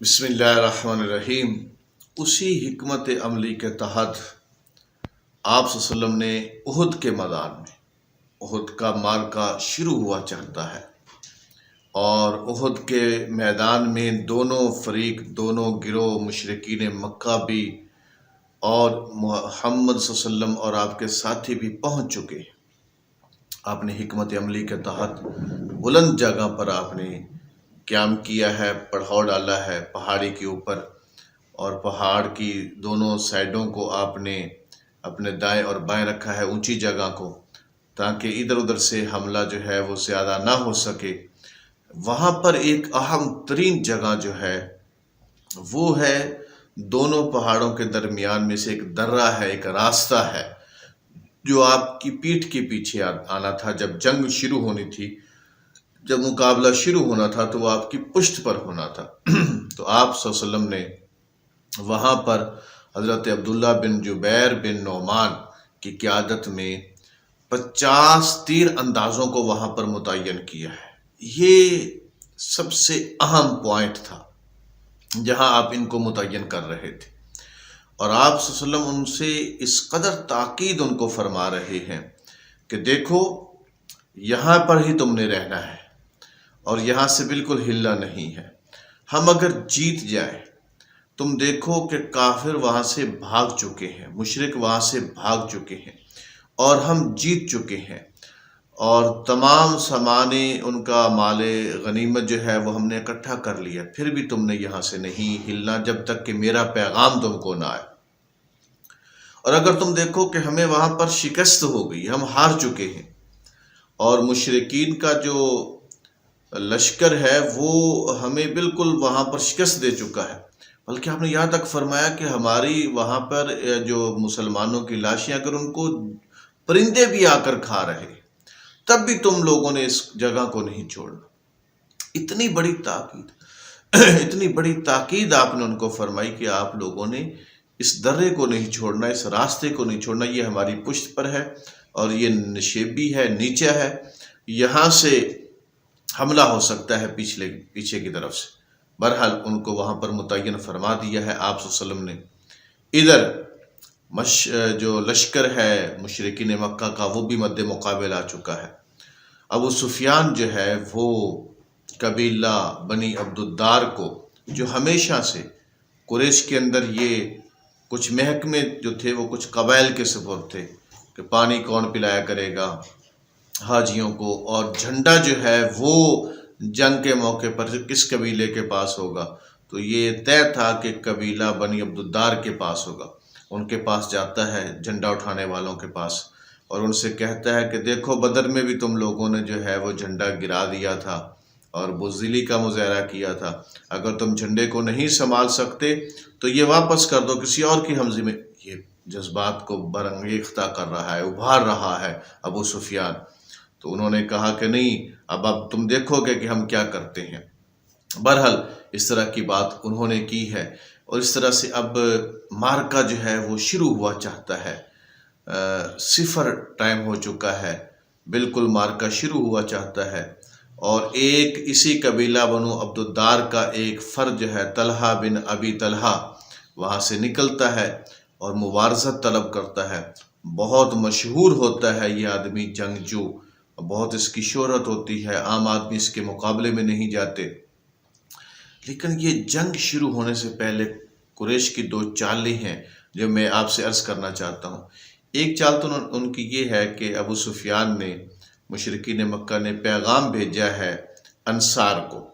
بسم اللہ الرحمن الرحیم۔ اسی حکمت عملی کے تحت آپ صلی اللہ علیہ وسلم نے احد کے میدان میں احد کا معرکہ شروع ہوا چاہتا ہے، اور احد کے میدان میں دونوں فریق، دونوں گروہ مشرکین مکہ بھی اور محمد صلی اللہ علیہ وسلم اور آپ کے ساتھی بھی پہنچ چکے ہیں۔ آپ نے حکمت عملی کے تحت بلند جگہ پر آپ نے قیام کیا ہے، پڑاؤ ڈالا ہے پہاڑی کے اوپر، اور پہاڑ کی دونوں سائڈوں کو آپ نے اپنے دائیں اور بائیں رکھا ہے، اونچی جگہ کو، تاکہ ادھر ادھر سے حملہ جو ہے وہ زیادہ نہ ہو سکے۔ وہاں پر ایک اہم ترین جگہ جو ہے وہ ہے دونوں پہاڑوں کے درمیان میں سے ایک درہ ہے، ایک راستہ ہے جو آپ کی پیٹھ کے پیچھے آنا تھا۔ جب جنگ شروع ہونی تھی، جب مقابلہ شروع ہونا تھا، تو وہ آپ کی پشت پر ہونا تھا۔ تو آپ صلی اللہ علیہ وسلم نے وہاں پر حضرت عبداللہ بن جبیر بن نعمان کی قیادت میں 50 تیر اندازوں کو وہاں پر متعین کیا ہے۔ یہ سب سے اہم پوائنٹ تھا جہاں آپ ان کو متعین کر رہے تھے، اور آپ صلی اللہ علیہ وسلم ان سے اس قدر تاکید ان کو فرما رہے ہیں کہ دیکھو، یہاں پر ہی تم نے رہنا ہے اور یہاں سے بالکل ہلنا نہیں ہے۔ ہم اگر جیت جائیں، تم دیکھو کہ کافر وہاں سے بھاگ چکے ہیں، مشرک وہاں سے بھاگ چکے ہیں، اور ہم جیت چکے ہیں، اور تمام سامان ان کا مال غنیمت جو ہے وہ ہم نے اکٹھا کر لیا، پھر بھی تم نے یہاں سے نہیں ہلنا جب تک کہ میرا پیغام تم کو نہ آئے۔ اور اگر تم دیکھو کہ ہمیں وہاں پر شکست ہو گئی، ہم ہار چکے ہیں، اور مشرکین کا جو لشکر ہے وہ ہمیں بالکل وہاں پر شکست دے چکا ہے، بلکہ آپ نے یہاں تک فرمایا کہ ہماری وہاں پر جو مسلمانوں کی لاشیں اگر ان کو پرندے بھی آ کر کھا رہے، تب بھی تم لوگوں نے اس جگہ کو نہیں چھوڑنا۔ اتنی بڑی تاکید اتنی بڑی تاکید آپ نے ان کو فرمائی کہ آپ لوگوں نے اس درے کو نہیں چھوڑنا، اس راستے کو نہیں چھوڑنا، یہ ہماری پشت پر ہے، اور یہ نشیبی ہے، نیچے ہے، یہاں سے حملہ ہو سکتا ہے پیچھے کی طرف سے۔ بہرحال ان کو وہاں پر متعین فرما دیا ہے آپ صلی اللہ علیہ وسلم نے۔ ادھر جو لشکر ہے مشرکین مکہ کا وہ بھی مد مقابل آ چکا ہے۔ ابو سفیان جو ہے وہ قبیلہ بنی عبدالدار کو، جو ہمیشہ سے قریش کے اندر یہ کچھ محکمے جو تھے وہ کچھ قبائل کے سپرد تھے کہ پانی کون پلایا کرے گا حاجیوں کو، اور جھنڈا جو ہے وہ جنگ کے موقع پر کس قبیلے کے پاس ہوگا، تو یہ طے تھا کہ قبیلہ بنی عبدالدار کے پاس ہوگا۔ ان کے پاس جاتا ہے جھنڈا اٹھانے والوں کے پاس، اور ان سے کہتا ہے کہ دیکھو، بدر میں بھی تم لوگوں نے جو ہے وہ جھنڈا گرا دیا تھا اور بزدلی کا مظاہرہ کیا تھا، اگر تم جھنڈے کو نہیں سنبھال سکتے تو یہ واپس کر دو کسی اور کی حمزی میں۔ یہ جذبات کو برانگیختہ کر رہا ہے، ابھار رہا ہے ابو سفیان۔ تو انہوں نے کہا کہ نہیں، اب تم دیکھو گے کہ ہم کیا کرتے ہیں۔ بہرحال اس طرح کی بات انہوں نے کی ہے، اور اس طرح سے اب معرکہ جو ہے وہ شروع ہوا چاہتا ہے۔ صفر ٹائم ہو چکا ہے، بالکل معرکہ شروع ہوا چاہتا ہے، اور ایک اسی قبیلہ بنو عبدالدار کا ایک فرد جو ہے طلحہ بن ابی طلحہ وہاں سے نکلتا ہے اور مبارزت طلب کرتا ہے۔ بہت مشہور ہوتا ہے یہ آدمی جنگجو، بہت اس کی شہرت ہوتی ہے، عام آدمی اس کے مقابلے میں نہیں جاتے۔ لیکن یہ جنگ شروع ہونے سے پہلے قریش کی 2 چالیں ہیں جو میں آپ سے عرض کرنا چاہتا ہوں۔ ایک چال تو ان کی یہ ہے کہ ابو سفیان نے، مشرکین مکہ نے پیغام بھیجا ہے انصار کو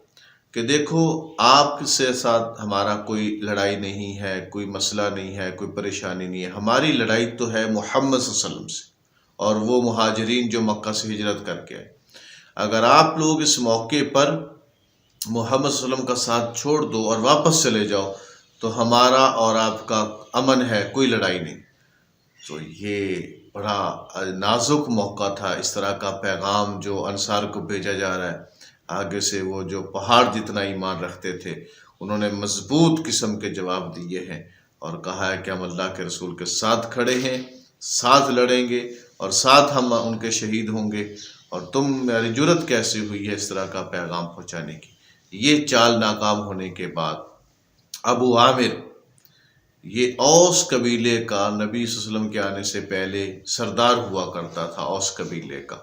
کہ دیکھو، آپ سے ساتھ ہمارا کوئی لڑائی نہیں ہے، کوئی مسئلہ نہیں ہے، کوئی پریشانی نہیں ہے، ہماری لڑائی تو ہے محمد صلی اللہ علیہ وسلم سے اور وہ مہاجرین جو مکہ سے ہجرت کر کے آئے۔ اگر آپ لوگ اس موقع پر محمد صلی اللہ علیہ وسلم کا ساتھ چھوڑ دو اور واپس چلے جاؤ تو ہمارا اور آپ کا امن ہے، کوئی لڑائی نہیں۔ تو یہ بڑا نازک موقع تھا، اس طرح کا پیغام جو انصار کو بھیجا جا رہا ہے۔ آگے سے وہ جو پہاڑ جتنا ایمان رکھتے تھے، انہوں نے مضبوط قسم کے جواب دیے ہیں اور کہا ہے کہ ہم اللہ کے رسول کے ساتھ کھڑے ہیں، ساتھ لڑیں گے، اور ساتھ ہم ان کے شہید ہوں گے، اور تم میری جرت کیسے ہوئی ہے اس طرح کا پیغام پہنچانے کی۔ یہ چال ناکام ہونے کے بعد ابو عامر یہ اوس قبیلے کا نبی صلی اللہ علیہ وسلم کے آنے سے پہلے سردار ہوا کرتا تھا، اوس قبیلے کا۔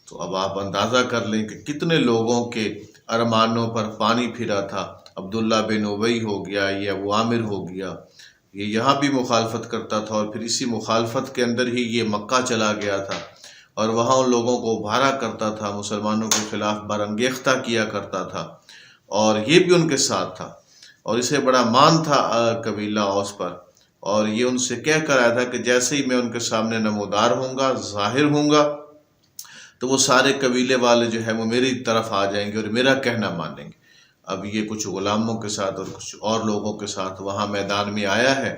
تو اب آپ اندازہ کر لیں کہ کتنے لوگوں کے ارمانوں پر پانی پھرا تھا۔ عبداللہ بن ابی ہو گیا، یہ ابو عامر ہو گیا، یہ یہاں بھی مخالفت کرتا تھا، اور پھر اسی مخالفت کے اندر ہی یہ مکہ چلا گیا تھا، اور وہاں ان لوگوں کو ابھارا کرتا تھا، مسلمانوں کے خلاف برانگیختہ کیا کرتا تھا، اور یہ بھی ان کے ساتھ تھا، اور اسے بڑا مان تھا قبیلہ اوس پر، اور یہ ان سے کہہ کر آیا تھا کہ جیسے ہی میں ان کے سامنے نمودار ہوں گا، ظاہر ہوں گا، تو وہ سارے قبیلے والے جو ہے وہ میری طرف آ جائیں گے اور میرا کہنا مانیں گے۔ اب یہ کچھ غلاموں کے ساتھ اور کچھ اور لوگوں کے ساتھ وہاں میدان میں آیا ہے،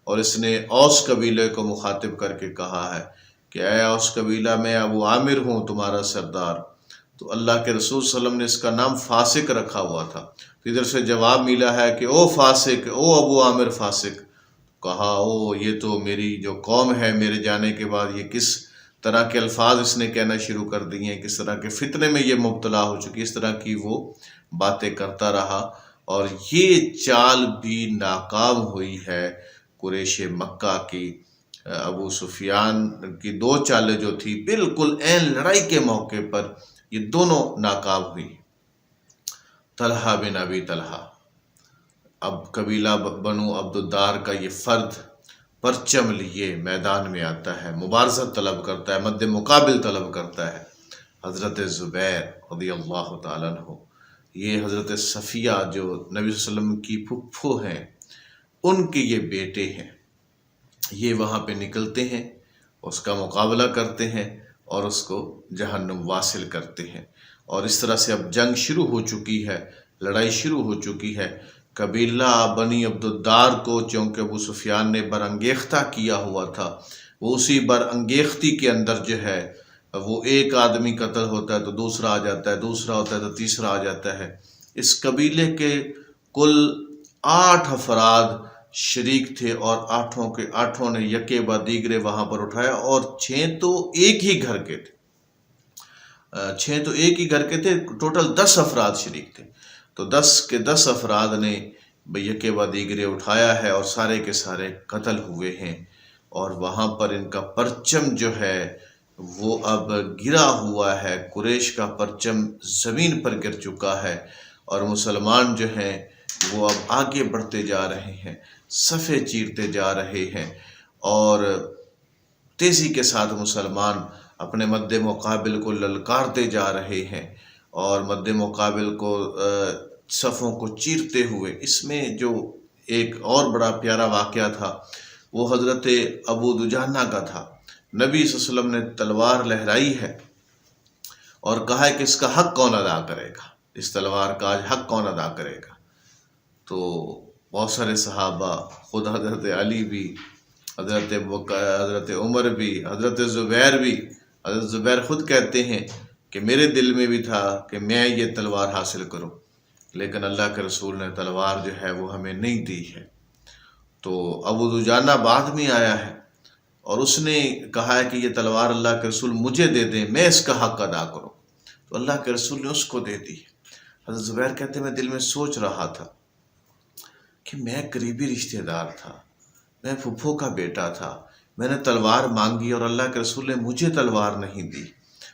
اور اس نے اوس قبیلے کو مخاطب کر کے کہا ہے کہ اے اوس قبیلہ، میں ابو عامر ہوں تمہارا سردار۔ تو اللہ کے رسول صلی اللہ علیہ وسلم نے اس کا نام فاسق رکھا ہوا تھا، تو ادھر سے جواب ملا ہے کہ او فاسق، او ابو عامر فاسق۔ کہا او یہ تو میری جو قوم ہے میرے جانے کے بعد یہ کس طرح کے الفاظ اس نے کہنا شروع کر دیے ہیں، کس طرح کے فتنے میں یہ مبتلا ہو چکی، اس طرح کی وہ باتیں کرتا رہا، اور یہ چال بھی ناکام ہوئی ہے قریش مکہ کی۔ ابو سفیان کی دو چالیں جو تھی بالکل عین لڑائی کے موقع پر یہ دونوں ناکام ہوئی۔ طلحہ بن ابی طلحہ، اب قبیلہ بنو عبد الدار کا یہ فرد پرچم لیے میدان میں آتا ہے، مبارزت طلب کرتا ہے، مد مقابل طلب کرتا ہے۔ حضرت زبیر رضی اللہ تعالیٰ عنہ، یہ حضرت صفیہ جو نبی صلی اللہ علیہ وسلم کی پھپھو ہیں، ان کے یہ بیٹے ہیں، یہ وہاں پہ نکلتے ہیں، اس کا مقابلہ کرتے ہیں اور اس کو جہنم واصل کرتے ہیں، اور اس طرح سے اب جنگ شروع ہو چکی ہے، لڑائی شروع ہو چکی ہے۔ قبیلہ بنی عبد الدار کو چونکہ ابو سفیان نے برانگیختہ کیا ہوا تھا، وہ اسی برانگیختی کے اندر جو ہے وہ ایک آدمی قتل ہوتا ہے تو دوسرا آ جاتا ہے، دوسرا ہوتا ہے تو تیسرا آ جاتا ہے۔ اس قبیلے کے کل 8 افراد شریک تھے، اور 8 کے 8 نے یکے بعد دیگرے وہاں پر اٹھایا، اور 6 تو ایک ہی گھر کے تھے، 6 تو ایک ہی گھر کے تھے، ٹوٹل 10 افراد شریک تھے، تو 10 کے 10 افراد نے یکے بعد دیگرے اٹھایا ہے، اور سارے کے سارے قتل ہوئے ہیں، اور وہاں پر ان کا پرچم جو ہے وہ اب گرا ہوا ہے، قریش کا پرچم زمین پر گر چکا ہے، اور مسلمان جو ہیں وہ اب آگے بڑھتے جا رہے ہیں، صفیں چیرتے جا رہے ہیں، اور تیزی کے ساتھ مسلمان اپنے مد مقابل کو للکارتے جا رہے ہیں، اور مد مقابل کو صفوں کو چیرتے ہوئے۔ اس میں جو ایک اور بڑا پیارا واقعہ تھا وہ حضرت ابو دجانہ کا تھا۔ نبی صلی اللہ علیہ وسلم نے تلوار لہرائی ہے اور کہا ہے کہ اس کا حق کون ادا کرے گا، اس تلوار کا آج حق کون ادا کرے گا؟ تو بہت سارے صحابہ، خود حضرت علی بھی، حضرت عمر بھی، حضرت زبیر بھی، حضرت زبیر خود کہتے ہیں کہ میرے دل میں بھی تھا کہ میں یہ تلوار حاصل کروں، لیکن اللہ کے رسول نے تلوار جو ہے وہ ہمیں نہیں دی ہے۔ تو ابو دجانہ بعد میں آیا ہے، اور اس نے کہا ہے کہ یہ تلوار اللہ کے رسول مجھے دے دیں، میں اس کا حق ادا کروں، تو اللہ کے رسول نے اس کو دے دی۔ حضرت زبیر کہتے ہیں میں دل میں سوچ رہا تھا کہ میں قریبی رشتہ دار تھا، میں پھپھو کا بیٹا تھا، میں نے تلوار مانگی اور اللہ کے رسول نے مجھے تلوار نہیں دی،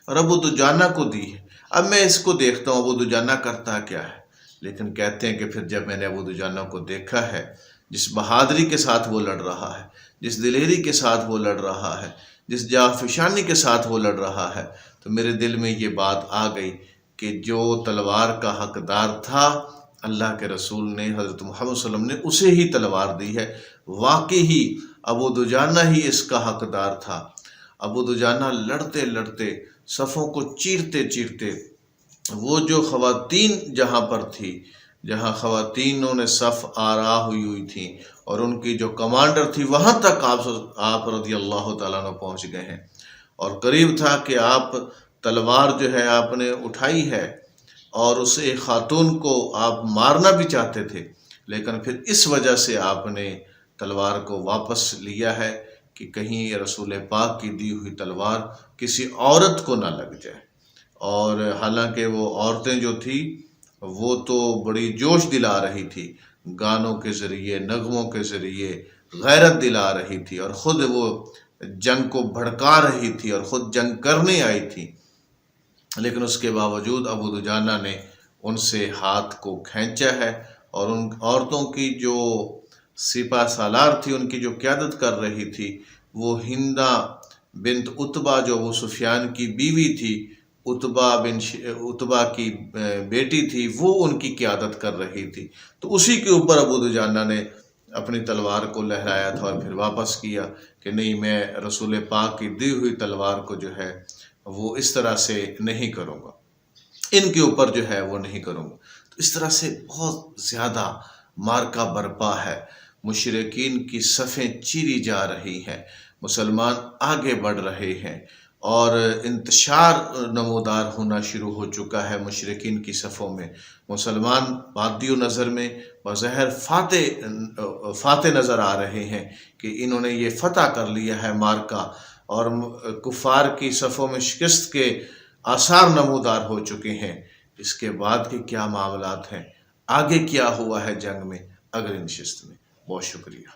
اور ابو دجانہ کو دی ہے۔ اب میں اس کو دیکھتا ہوں ابو دجانہ کرتا کیا ہے، لیکن کہتے ہیں کہ پھر جب میں نے ابو دجانہ کو دیکھا ہے، جس بہادری کے ساتھ وہ لڑ رہا ہے، جس دلیری کے ساتھ وہ لڑ رہا ہے، جس جافشانی کے ساتھ وہ لڑ رہا ہے، تو میرے دل میں یہ بات آ گئی کہ جو تلوار کا حقدار تھا اللہ کے رسول نے، حضرت محمد صلی اللہ علیہ وسلم نے اسے ہی تلوار دی ہے، واقعی ابو دجانہ ہی اس کا حقدار تھا۔ ابو دجانہ لڑتے لڑتے، صفوں کو چیرتے چیرتے، وہ جو خواتین جہاں پر تھی، جہاں خواتینوں نے صف آرا ہوئی تھیں اور ان کی جو کمانڈر تھی، وہاں تک آپ رضی اللہ تعالیٰ عنہ پہنچ گئے ہیں، اور قریب تھا کہ آپ تلوار جو ہے آپ نے اٹھائی ہے اور اس ایک خاتون کو آپ مارنا بھی چاہتے تھے، لیکن پھر اس وجہ سے آپ نے تلوار کو واپس لیا ہے کہ کہیں رسول پاک کی دی ہوئی تلوار کسی عورت کو نہ لگ جائے۔ اور حالانکہ وہ عورتیں جو تھی وہ تو بڑی جوش دلا رہی تھی، گانوں کے ذریعے، نغموں کے ذریعے غیرت دلا رہی تھی، اور خود وہ جنگ کو بھڑکا رہی تھی اور خود جنگ کرنے آئی تھی، لیکن اس کے باوجود ابو دجانہ نے ان سے ہاتھ کو کھینچا ہے، اور ان عورتوں کی جو سپہ سالار تھی، ان کی جو قیادت کر رہی تھی، وہ ہندہ بنت عتبہ جو ابو سفیان کی بیوی تھی، عتبہ کی بیٹی تھی، وہ ان کی قیادت کر رہی تھی۔ تو اسی کے اوپر ابو دجانہ نے اپنی تلوار کو لہرایا تھا اور پھر واپس کیا کہ نہیں، میں رسول پاک کی دی ہوئی تلوار کو جو ہے وہ اس طرح سے نہیں کروں گا، ان کے اوپر جو ہے وہ نہیں کروں گا۔ تو اس طرح سے بہت زیادہ مارکا برپا ہے، مشرکین کی صفیں چیری جا رہی ہیں، مسلمان آگے بڑھ رہے ہیں، اور انتشار نمودار ہونا شروع ہو چکا ہے مشرکین کی صفوں میں۔ مسلمان مادی و نظر میں بظاہر فاتح نظر آ رہے ہیں کہ انہوں نے یہ فتح کر لیا ہے مارکا، اور کفار کی صفوں میں شکست کے آثار نمودار ہو چکے ہیں۔ اس کے بعد کے کیا معاملات ہیں، آگے کیا ہوا ہے جنگ میں، اگلی نشست میں۔ بہت شکریہ۔